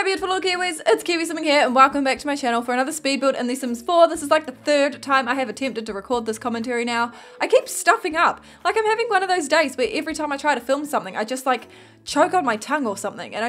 beautiful little Kiwis, it's Kiwi Simming here and welcome back to my channel for another speed build in The Sims 4. This is like the third time I have attempted to record this commentary now. I keep stuffing up. Like I'm having one of those days where every time I try to film something I just like choke on my tongue or something, and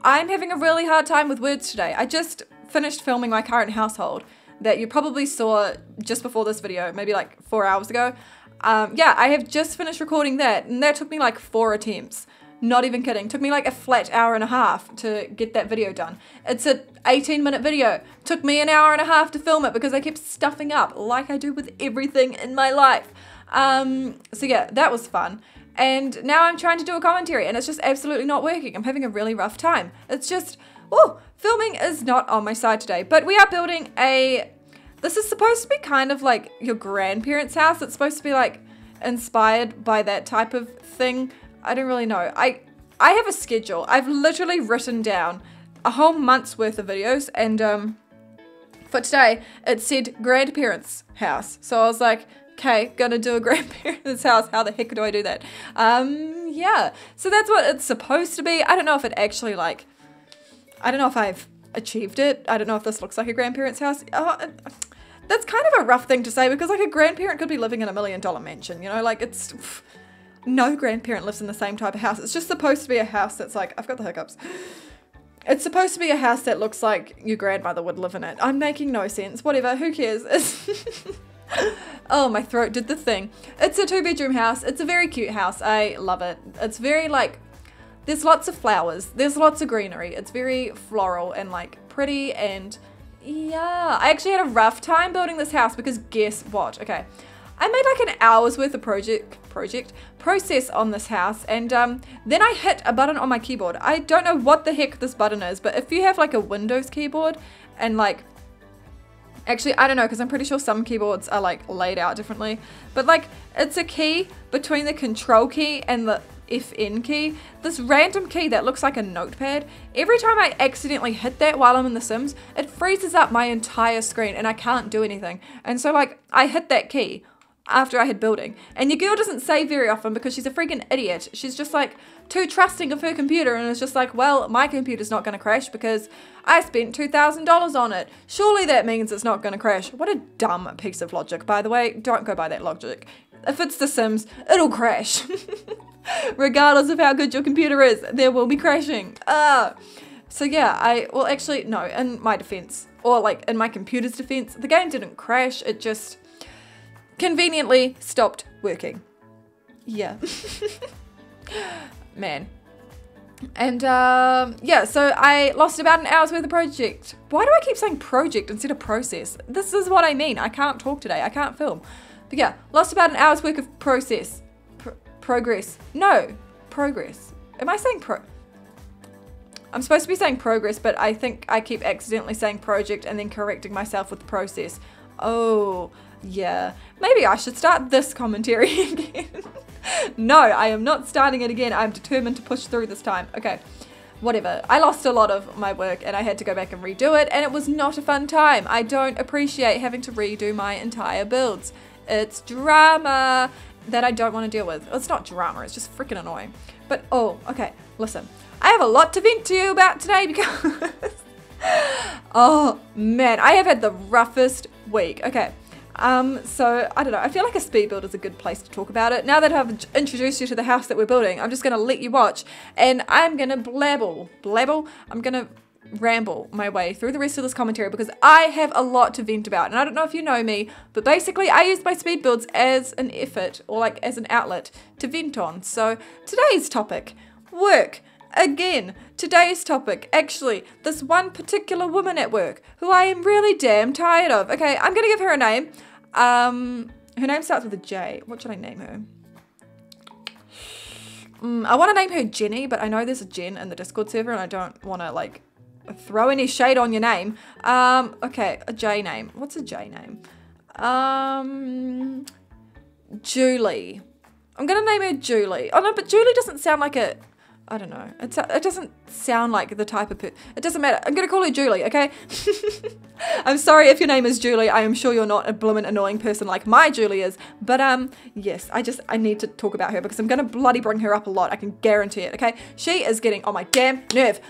I'm having a really hard time with words today. I just finished filming my current household that you probably saw just before this video, maybe like 4 hours ago. Yeah, I have just finished recording that and that took me like 4 attempts. Not even kidding. Took me like a flat hour and a half to get that video done. It's an 18-minute video. Took me an hour and a half to film it because I kept stuffing up like I do with everything in my life. So yeah, that was fun. And now I'm trying to do a commentary and it's just absolutely not working. I'm having a really rough time. It's just, oh, filming is not on my side today. But we are building this is supposed to be kind of like your grandparents' house. It's supposed to be like inspired by that type of thing. I don't really know. I have a schedule. I've literally written down a whole month's worth of videos, and for today it said grandparents' house. So I was like, okay, gonna do a grandparents' house. How the heck do I do that? Yeah. So that's what it's supposed to be. I don't know if it actually I don't know if I've achieved it. I don't know if this looks like a grandparents' house. That's kind of a rough thing to say because like a grandparent could be living in $1 million mansion, you know, like it's... No grandparent lives in the same type of house. It's just supposed to be a house that's like, I've got the hiccups. It's supposed to be a house that looks like your grandmother would live in it. I'm making no sense. Whatever, who cares? Oh, my throat did the thing. It's a 2-bedroom house. It's a very cute house. I love it. It's very like, there's lots of flowers. There's lots of greenery. It's very floral and like pretty, and yeah. I actually had a rough time building this house because guess what? Okay. I made like an hour's worth of process on this house, and then I hit a button on my keyboard. I don't know what the heck this button is, but if you have like a Windows keyboard and like, actually I don't know because I'm pretty sure some keyboards are like laid out differently, but like it's a key between the control key and the FN key, this random key that looks like a notepad. Every time I accidentally hit that while I'm in The Sims, it freezes up my entire screen and I can't do anything. And so like I hit that key after I had building, and your girl doesn't save very often because she's a freaking idiot. She's just like too trusting of her computer and it's just like, well, my computer's not going to crash because I spent $2,000 on it. Surely that means it's not going to crash. What a dumb piece of logic, by the way. Don't go by that logic. If it's The Sims, it'll crash. Regardless of how good your computer is, there will be crashing. So yeah, well actually, no, in my defense, or like in my computer's defense, the game didn't crash, it just conveniently stopped working. Yeah. Man. And yeah, so I lost about an hour's worth of project. Why do I keep saying project instead of process? This is what I mean. I can't talk today. I can't film. But yeah, lost about an hour's worth of progress. No, progress. Am I saying I'm supposed to be saying progress, but I think I keep accidentally saying project and then correcting myself with process. Oh, yeah. Maybe I should start this commentary again. No, I am not starting it again. I'm determined to push through this time. Okay, whatever. I lost a lot of my work and I had to go back and redo it, and it was not a fun time. I don't appreciate having to redo my entire builds. It's drama that I don't want to deal with. It's not drama, it's just freaking annoying. But, oh, okay, listen. I have a lot to vent to you about today because... oh, man, I have had the roughest week. Okay, so, I don't know, I feel like a speed build is a good place to talk about it. Now that I've introduced you to the house that we're building, I'm just going to let you watch, and I'm going to blabble, I'm going to ramble my way through the rest of this commentary because I have a lot to vent about, and I don't know if you know me, but basically I use my speed builds as an effort, or like as an outlet to vent on. So, today's topic, work. Again, today's topic, actually, this one particular woman at work who I am really damn tired of. Okay, I'm gonna give her a name. Her name starts with a J. What should I name her? I want to name her Jenny, but I know there's a Jen in the Discord server and I don't want to like throw any shade on your name. Okay, a J name. What's a J name? Julie. I'm gonna name her Julie. Oh no, but Julie doesn't sound like a... I don't know. It doesn't sound like the type of... It doesn't matter. I'm going to call her Julie, okay? I'm sorry if your name is Julie. I am sure you're not a bloomin' annoying person like my Julie is. But, yes, I need to talk about her because I'm going to bloody bring her up a lot. I can guarantee it, okay? She is getting on my damn nerve.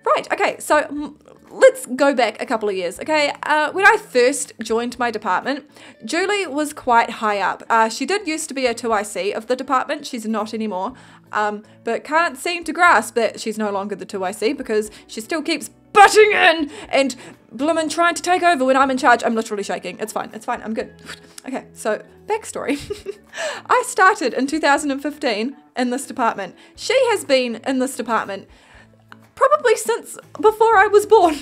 Right, okay, so let's go back a couple of years, okay? When I first joined my department, Julie was quite high up. She did used to be a 2IC of the department. She's not anymore, but can't seem to grasp that she's no longer the 2IC because she still keeps butting in and bloomin' trying to take over when I'm in charge. I'm literally shaking. It's fine, I'm good. Okay, so backstory. I started in 2015 in this department. She has been in this department probably since before I was born.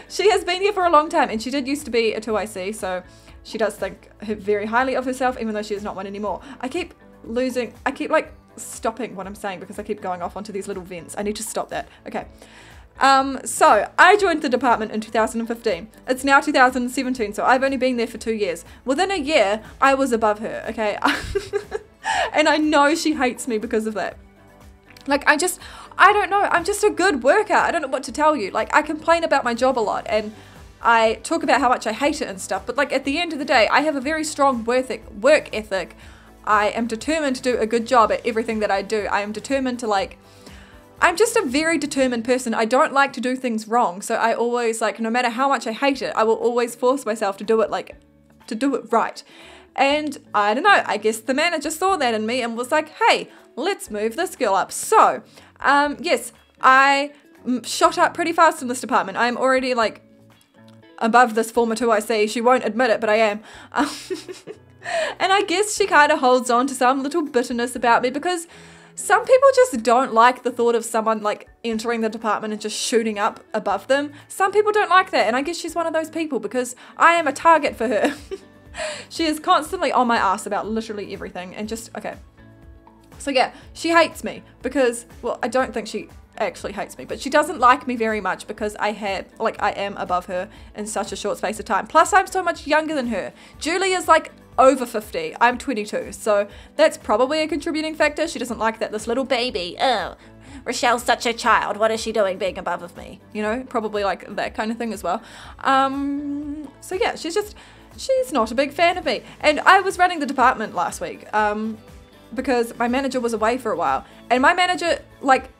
She has been here for a long time, and she did used to be a 2IC, so she does think very highly of herself, even though she is not one anymore. I keep like stopping what I'm saying because I keep going off onto these little vents. I need to stop that. Okay. So I joined the department in 2015. It's now 2017, so I've only been there for 2 years. Within a year, I was above her, okay? And I know she hates me because of that. Like, I don't know. I'm just a good worker. I don't know what to tell you. Like, I complain about my job a lot and I talk about how much I hate it and stuff. But like, at the end of the day, I have a very strong work ethic. I am determined to do a good job at everything that I do. I am determined to like, I'm just a very determined person. I don't like to do things wrong. So I always like, no matter how much I hate it, I will always force myself to do it right. And I don't know, I guess the manager saw that in me and was like, hey, let's move this girl up. So, yes, I shot up pretty fast in this department. I'm already like above this former 2IC. She won't admit it, but I am. And I guess she kind of holds on to some little bitterness about me because some people just don't like the thought of someone like entering the department and just shooting up above them. Some people don't like that, and I guess she's one of those people because I am a target for her. She is constantly on my ass about literally everything and just, okay. So yeah, she hates me because, well, I don't think she actually hates me, but she doesn't like me very much because I am above her in such a short space of time. Plus, I'm so much younger than her. Julie is like over 50. I'm 22, so that's probably a contributing factor. She doesn't like that this little baby, oh, Rochelle's such a child, what is she doing being above of me? You know, probably like that kind of thing as well. So yeah, she's not a big fan of me. And I was running the department last week because my manager was away for a while, and my manager like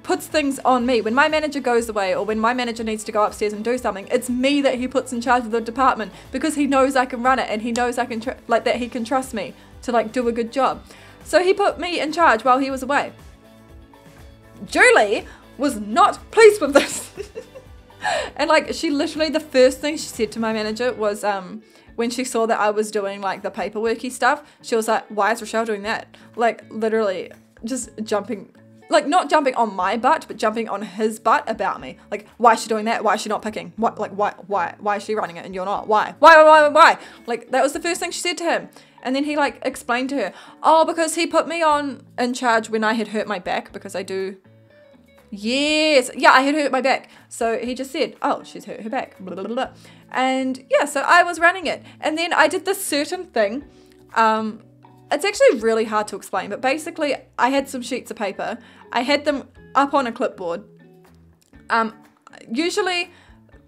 puts things on me. When my manager goes away or when my manager needs to go upstairs and do something, it's me that he puts in charge of the department because he knows I can run it and he knows I can that he can trust me to like do a good job. So he put me in charge while he was away. Julie was not pleased with this. And like, she literally, the first thing she said to my manager was when she saw that I was doing like the paperworky stuff, she was like, why is Rochelle doing that? Like literally just jumping, like not jumping on my butt, but jumping on his butt about me. Like, why is she doing that? Why is she not picking? What, like, why is she running it and you're not? Why? Like, that was the first thing she said to him. And then he like explained to her, oh, because he put me in charge when I had hurt my back, because I do. Yes, yeah, I had hurt my back. So he just said, oh, she's hurt her back. Blah, blah, blah, blah. And yeah, so I was running it. And then I did this certain thing. It's actually really hard to explain, but basically I had some sheets of paper. I had them up on a clipboard. Usually,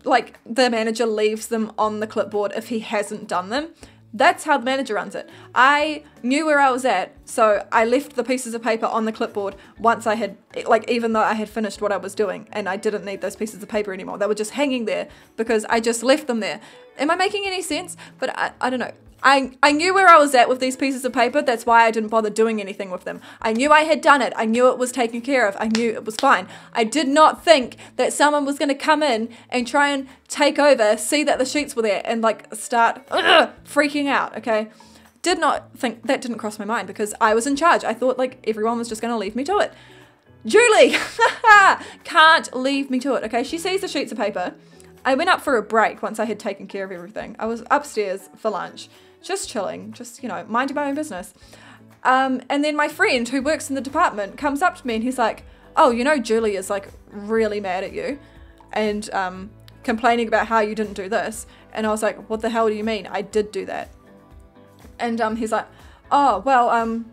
like, the manager leaves them on the clipboard if he hasn't done them. That's how the manager runs it. I knew where I was at, so I left the pieces of paper on the clipboard once I had, like, even though I had finished what I was doing and I didn't need those pieces of paper anymore. They were just hanging there because I just left them there. Am I making any sense? But I don't know. I knew where I was at with these pieces of paper. That's why I didn't bother doing anything with them. I knew I had done it. I knew it was taken care of. I knew it was fine. I did not think that someone was going to come in and try and take over, see that the sheets were there and like start freaking out, okay? Did not think, that didn't cross my mind because I was in charge. I thought like everyone was just going to leave me to it. Julie can't leave me to it, okay? She sees the sheets of paper. I went up for a break once I had taken care of everything. I was upstairs for lunch. Just chilling, just, you know, minding my own business. And then my friend who works in the department comes up to me and he's like, oh, you know, Julie is like really mad at you and complaining about how you didn't do this. And I was like, what the hell do you mean? I did do that. And he's like, oh, well,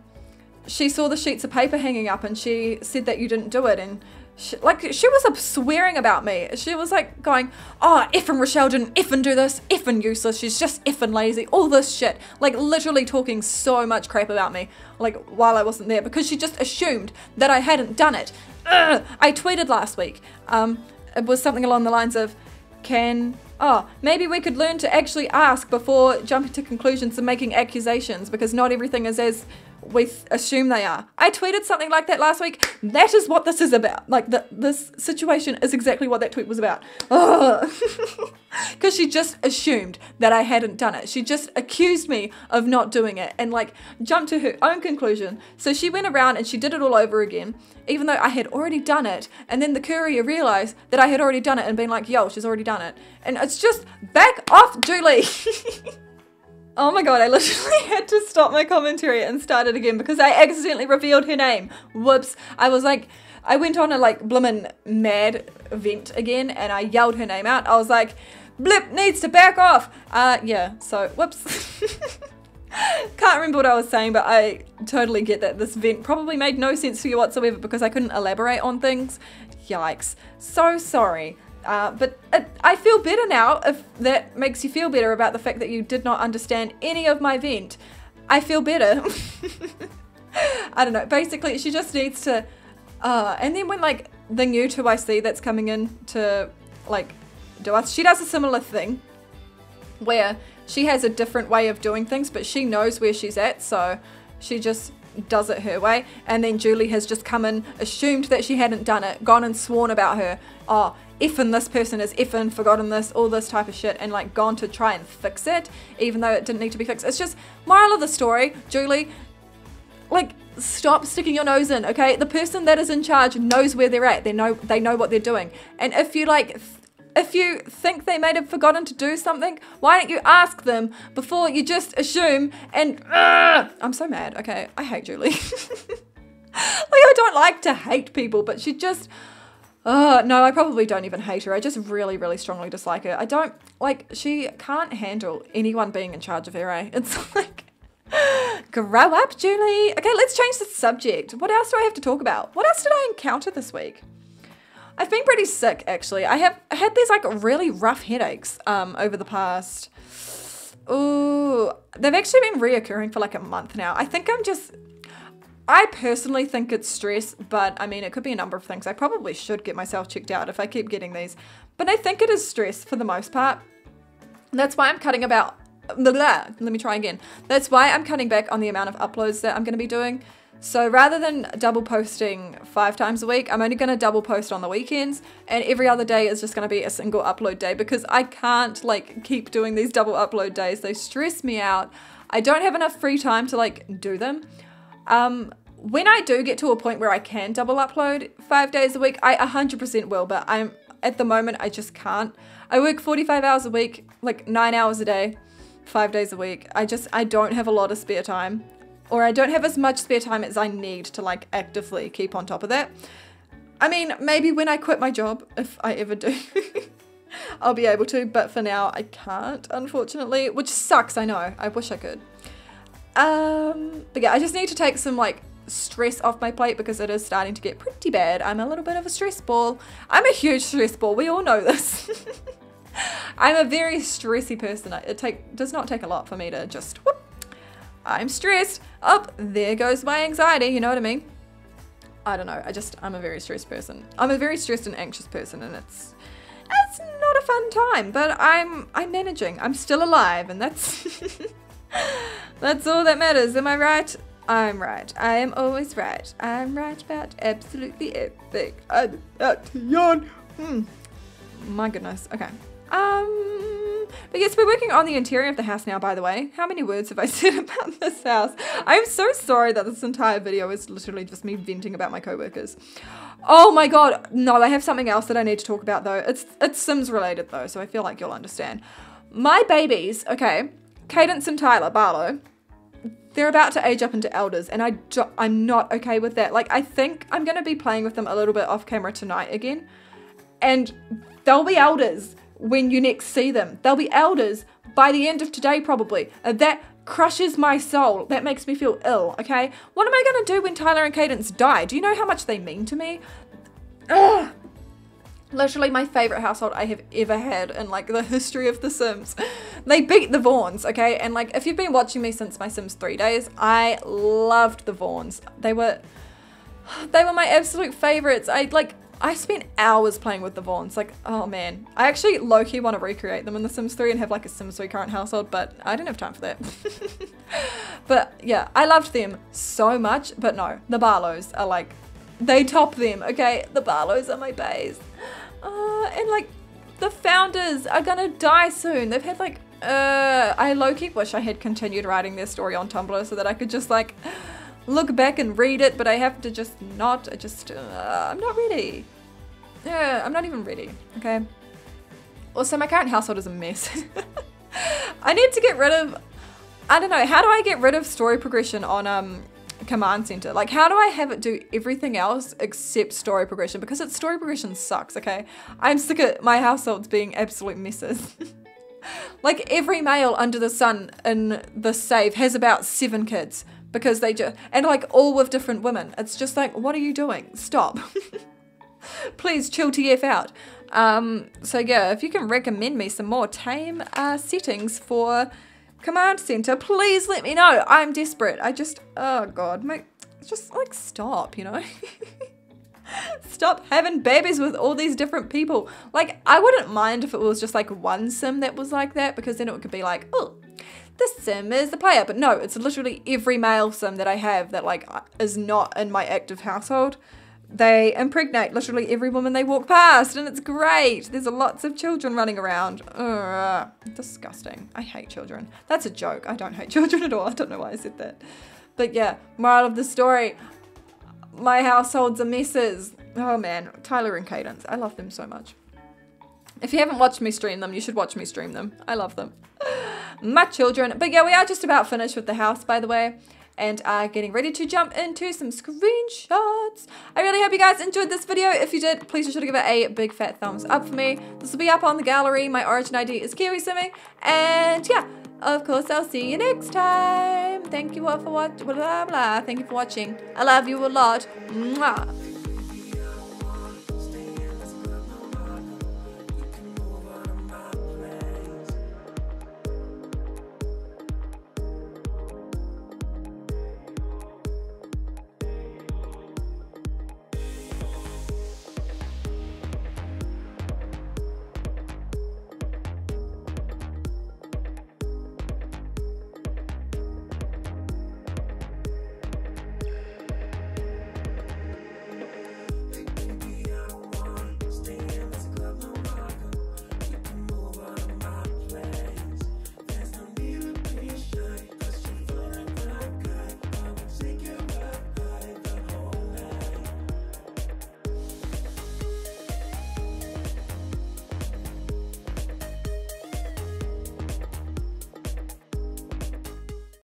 she saw the sheets of paper hanging up and she said that you didn't do it. And she was swearing about me. She was like going, oh, effing Rochelle didn't effing do this, effing useless, she's just effing lazy, all this shit. Like literally talking so much crap about me, like while I wasn't there, because she just assumed that I hadn't done it. I tweeted last week. It was something along the lines of, maybe we could learn to actually ask before jumping to conclusions and making accusations, because not everything is as we assume they are. I tweeted something like that last week. That is what this is about. Like, this situation is exactly what that tweet was about. Because she just assumed that I hadn't done it. She just accused me of not doing it and, like, jumped to her own conclusion. So she went around and she did it all over again, even though I had already done it. And then the courier realized that I had already done it and been like, yo, she's already done it. And it's just, back off, Julie. Oh my god, I literally had to stop my commentary and start it again because I accidentally revealed her name. Whoops. I went on a like bloomin' mad vent again and I yelled her name out. I was like, Blip needs to back off. Yeah, so whoops. Can't remember what I was saying, but I totally get that this vent probably made no sense to you whatsoever because I couldn't elaborate on things. Yikes. So sorry. But I feel better now, if that makes you feel better about the fact that you did not understand any of my vent. I feel better. I don't know. Basically, she just needs to... and then when, like, the new 2IC that's coming in to, like, do us, she does a similar thing where she has a different way of doing things, but she knows where she's at, so she just does it her way. And then Julie has just come in, assumed that she hadn't done it, gone and sworn about her. Oh, effing this person is effing forgotten this, all this type of shit, and like gone to try and fix it, even though it didn't need to be fixed. It's just, moral of the story, Julie, like, stop sticking your nose in, okay? The person that is in charge knows where they're at. They know what they're doing. And if you like, if you think they may have forgotten to do something, why don't you ask them before you just assume and, I'm so mad, okay? I hate Julie. Like, I don't like to hate people, but she just... no, I probably don't even hate her. I just really, really strongly dislike her. I don't, like, she can't handle anyone being in charge of her, eh? It's like, grow up, Julie. Okay, let's change the subject. What else do I have to talk about? What else did I encounter this week? I've been pretty sick, actually. I had these, like, really rough headaches over the past... Ooh, they've actually been reoccurring for, like, a month now. I personally think it's stress, but I mean, it could be a number of things. I probably should get myself checked out if I keep getting these. But I think it is stress for the most part. That's why I'm cutting about... Let me try again. That's why I'm cutting back on the amount of uploads that I'm going to be doing. So rather than double posting 5 times a week, I'm only going to double post on the weekends. And every other day is just going to be a single upload day because I can't like keep doing these double upload days. They stress me out. I don't have enough free time to like do them. When I do get to a point where I can double upload 5 days a week, I 100% will, but at the moment, I just can't. I work 45 hours a week, like 9 hours a day, 5 days a week. I don't have a lot of spare time, or I don't have as much spare time as I need to like actively keep on top of that. I mean, maybe when I quit my job, if I ever do, I'll be able to, but for now I can't, unfortunately, which sucks, I know. I wish I could. But yeah, I just need to take some like stress off my plate because it is starting to get pretty bad. I'm a little bit of a stress ball. I'm a huge stress ball. We all know this. I'm a very stressy person. It does not take a lot for me to just, whoop, I'm stressed. Oh, there goes my anxiety. You know what I mean? I don't know. I'm a very stressed person. I'm a very stressed and anxious person, and it's not a fun time, but I'm managing. I'm still alive, and that's that's all that matters. Am I right? I'm right. I am always right. I'm right about absolutely everything. I'm about to yawn. My goodness. Okay. But yes, we're working on the interior of the house now, by the way. How many words have I said about this house? I'm so sorry that this entire video is literally just me venting about my co-workers. Oh my god. No, I have something else that I need to talk about though. It's Sims related though, so I feel like you'll understand. My babies, okay, Cadence and Tyler Barlow, they're about to age up into elders, and I'm not okay with that. Like, I think I'm going to be playing with them a little bit off camera tonight again, and they'll be elders when you next see them. They'll be elders by the end of today, probably. That crushes my soul. That makes me feel ill, okay? What am I going to do when Tyler and Cadence die? Do you know how much they mean to me? Ugh. Literally my favorite household I have ever had in like the history of The Sims. They beat the Vaughns, okay? And like if you've been watching me since my Sims 3 days, I loved the Vaughns. They were my absolute favorites. I spent hours playing with the Vaughns. Like, oh man. I actually low-key want to recreate them in The Sims 3 and have like a Sims 3 current household, but I don't have time for that. But yeah, I loved them so much, but no, the Barlows are like, they top them, okay? The Barlows are my baes. And like, the founders are gonna die soon. They've had like, I low-key wish I had continued writing their story on Tumblr so that I could just like, look back and read it, but I have to just not, I'm not ready. Yeah, I'm not even ready, okay? Also, my current household is a mess. I need to get rid of, I don't know, how do I get rid of story progression on Command Center? Like, how do I have it do everything else except story progression? Because its story progression sucks, okay? I'm sick of my households being absolute messes. Like, every male under the sun in the save has about 7 kids. Because they just, and like all with different women. It's just like, what are you doing? Stop. Please chill TF out. So yeah, if you can recommend me some more tame settings for Command Center, please let me know. I'm desperate. Oh God, just like stop, you know? Stop having babies with all these different people. Like, I wouldn't mind if it was just like one sim that was like that, because then it could be like, oh, this sim is the player. But no, it's literally every male sim that I have that like is not in my active household. They impregnate literally every woman they walk past, and it's great. There's lots of children running around. Ugh, disgusting. I hate children. That's a joke. I don't hate children at all. I don't know why I said that. But yeah, moral of the story, my households are messes. Oh man, Tyler and Cadence. I love them so much. If you haven't watched me stream them, you should watch me stream them. I love them. My children. But yeah, we are just about finished with the house, by the way, and are getting ready to jump into some screenshots. I really hope you guys enjoyed this video. If you did, please be sure to give it a big fat thumbs up for me. This will be up on the gallery. My origin ID is Kiwi Simming, and yeah, of course, I'll see you next time. Thank you all for watching. Blah, blah, blah. Thank you for watching. I love you a lot. Mwah.